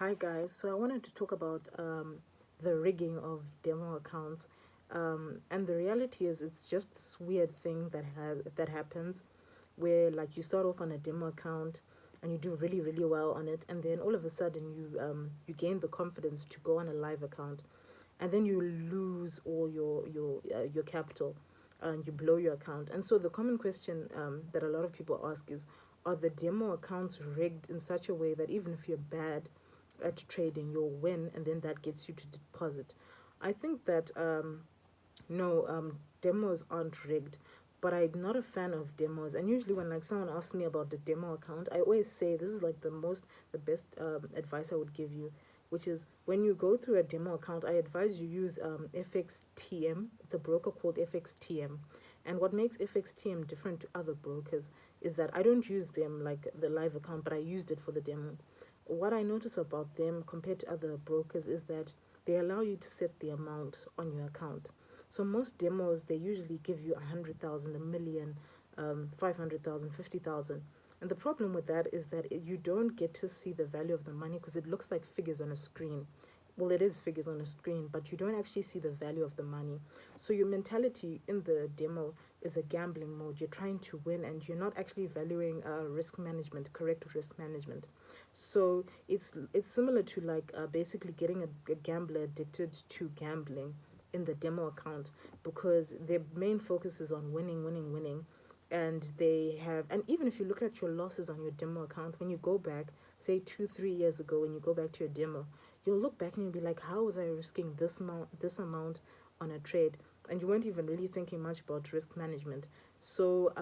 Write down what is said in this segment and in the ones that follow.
Hi guys, so I wanted to talk about the rigging of demo accounts, and the reality is it's just this weird thing that happens, where like you start off on a demo account and you do really well on it, and then all of a sudden you gain the confidence to go on a live account, and then you lose all your capital, and you blow your account. And so the common question that a lot of people ask is, are the demo accounts rigged in such a way that even if you're bad at trading, you'll win, and then that gets you to deposit? I think that no, demos aren't rigged, but I'm not a fan of demos. And usually, when like someone asks me about the demo account, I always say this is like the best advice I would give you, which is when you go through a demo account, I advise you use FXTM. It's a broker called FXTM. And what makes FXTM different to other brokers is that I don't use them like the live account, but I used it for the demo. What I notice about them compared to other brokers is that they allow you to set the amount on your account. So most demos they usually give you 100,000, a million, 500,000, 50,000. And the problem with that is that you don't get to see the value of the money because it looks like figures on a screen. Well, it is figures on a screen, but you don't actually see the value of the money. So your mentality in the demo is a gambling mode. You're trying to win, and you're not actually valuing risk management, correct risk management. So it's similar to like basically getting a gambler addicted to gambling in the demo account, because their main focus is on winning. And and even if you look at your losses on your demo account, when you go back, say 2 3 years ago, when you go back to your demo, you'll look back and you'll be like, how was I risking this amount on a trade? And you weren't even really thinking much about risk management. So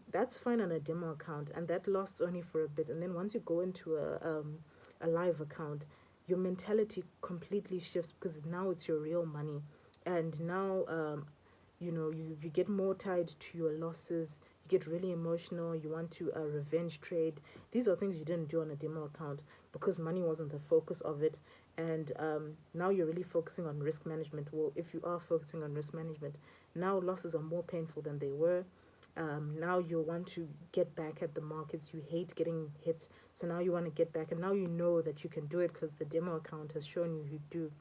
that's fine on a demo account, and that lasts only for a bit. And then once you go into a live account, your mentality completely shifts, because now it's your real money. And now you get more tied to your losses. You get really emotional. You want to revenge trade. These are things you didn't do on a demo account because money wasn't the focus of it. And now you're really focusing on risk management. Well, if you are focusing on risk management, now losses are more painful than they were. Now you want to get back at the markets. You hate getting hit, so now you want to get back, and now you know that you can do it because the demo account has shown you do.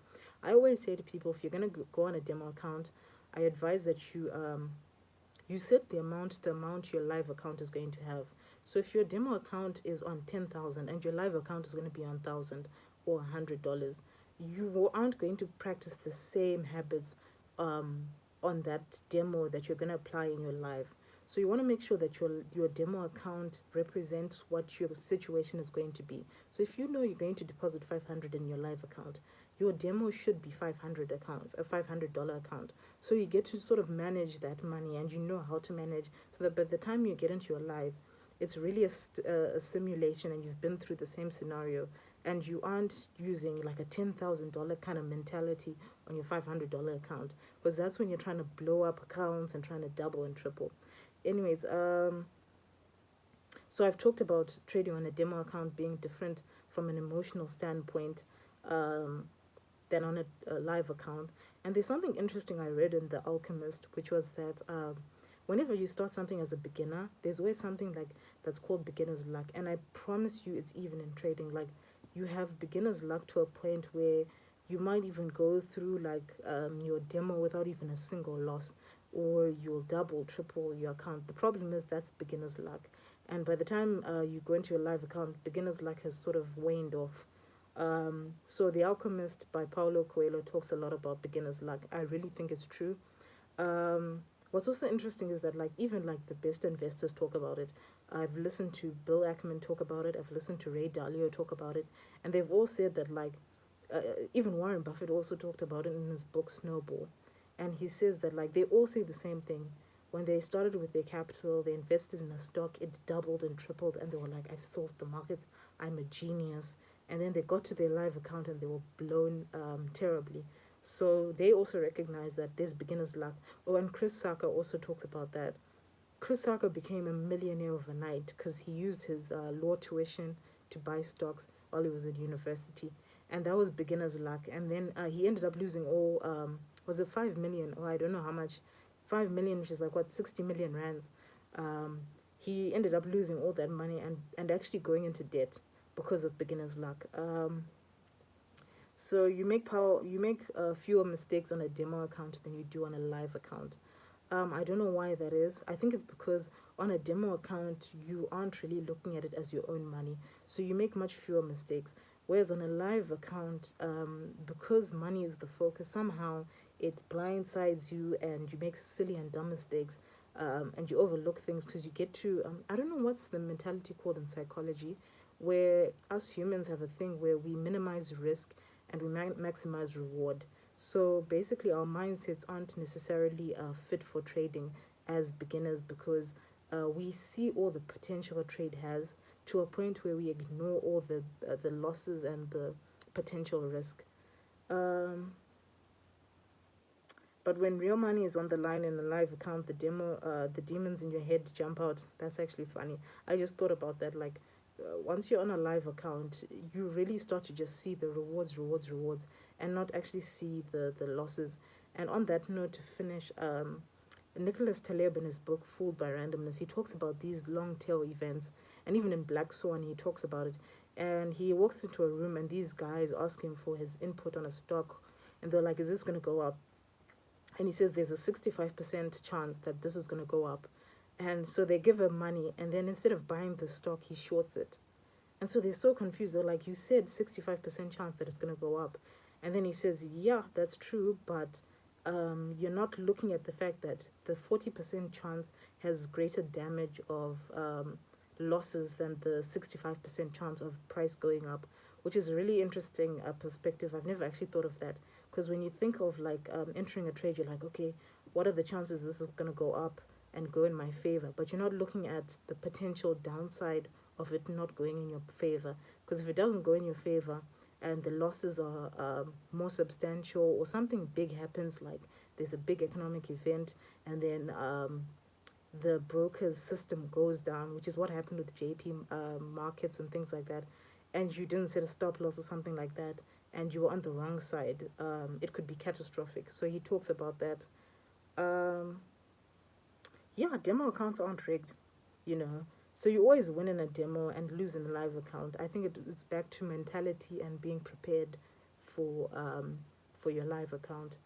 I always say to people, if you're gonna go on a demo account, I advise that you set the amount your live account is going to have. So if your demo account is on 10,000 and your live account is going to be on 1,000 or $100, you aren't going to practice the same habits on that demo that you're going to apply in your live. So you want to make sure that your demo account represents what your situation is going to be. So if you know you're going to deposit 500 in your live account, your demo should be 500 account, a $500 account. So you get to sort of manage that money, and you know how to manage, so that by the time you get into your live, it's really a simulation, and you've been through the same scenario, and you aren't using like a $10,000 kind of mentality on your $500 account, because that's when you're trying to blow up accounts and trying to double and triple. Anyways, so I've talked about trading on a demo account being different from an emotional standpoint than on a live account. And there's something interesting I read in The Alchemist, which was that whenever you start something as a beginner, there's always something like that's called beginner's luck. And I promise you, it's even in trading. Like, you have beginner's luck to a point where you might even go through like your demo without even a single loss, or you'll double, triple your account. The problem is that's beginner's luck. And by the time you go into your live account, beginner's luck has sort of waned off. So The Alchemist by Paulo Coelho talks a lot about beginner's luck. I really think it's true. What's also interesting is that like even like the best investors talk about it. I've listened to Bill Ackman talk about it. I've listened to Ray Dalio talk about it, and they've all said that like even Warren Buffett also talked about it in his book Snowball, and he says that like they all say the same thing. When they started with their capital, they invested in a stock, it doubled and tripled, and they were like, I've solved the market, I'm a genius. And then they got to their live account and they were blown terribly. So they also recognize that there's beginner's luck. Oh, and Chris Saka also talks about that. Chris Saka became a millionaire overnight because he used his law tuition to buy stocks while he was at university. And that was beginner's luck. And then he ended up losing all, was it 5 million? Or I don't know how much. 5 million, which is like what, 60 million rands. Um, he ended up losing all that money and actually going into debt because of beginner's luck. So you make fewer mistakes on a demo account than you do on a live account. I don't know why that is. I think it's because on a demo account you aren't really looking at it as your own money, so you make much fewer mistakes. Whereas on a live account, because money is the focus, somehow it blindsides you and you make silly and dumb mistakes, and you overlook things because you get to I don't know what's the mentality called in psychology, where us humans have a thing where we minimize risk and we maximize reward. So basically, our mindsets aren't necessarily fit for trading as beginners because we see all the potential a trade has to a point where we ignore all the losses and the potential risk. Um, but when real money is on the line in a live account, the demons in your head jump out. That's actually funny. I just thought about that. Like, once you're on a live account, you really start to just see the rewards, and not actually see the losses. And on that note, to finish, Nicholas Taleb in his book Fooled by Randomness, he talks about these long tail events, and even in Black Swan, he talks about it. And he walks into a room, and these guys ask him for his input on a stock, and they're like, "Is this going to go up?" And he says there's a 65% chance that this is going to go up. And so they give him money, and then instead of buying the stock, he shorts it. And so they're so confused. They're like, "You said 65% chance that it's going to go up." And then he says, "Yeah, that's true, but you're not looking at the fact that the 40% chance has greater damage of losses than the 65% chance of price going up," which is a really interesting perspective. I've never actually thought of that. Because when you think of like entering a trade, you're like, okay, what are the chances this is going to go up and go in my favor? But you're not looking at the potential downside of it not going in your favor. Because if it doesn't go in your favor and the losses are more substantial, or something big happens, like there's a big economic event, and then the broker's system goes down, which is what happened with JP markets and things like that, and you didn't set a stop loss or something like that, and you were on the wrong side, it could be catastrophic. So he talks about that. Um, yeah, demo accounts aren't rigged, you know. So you always win in a demo and lose in a live account. I think it's back to mentality and being prepared for your live account.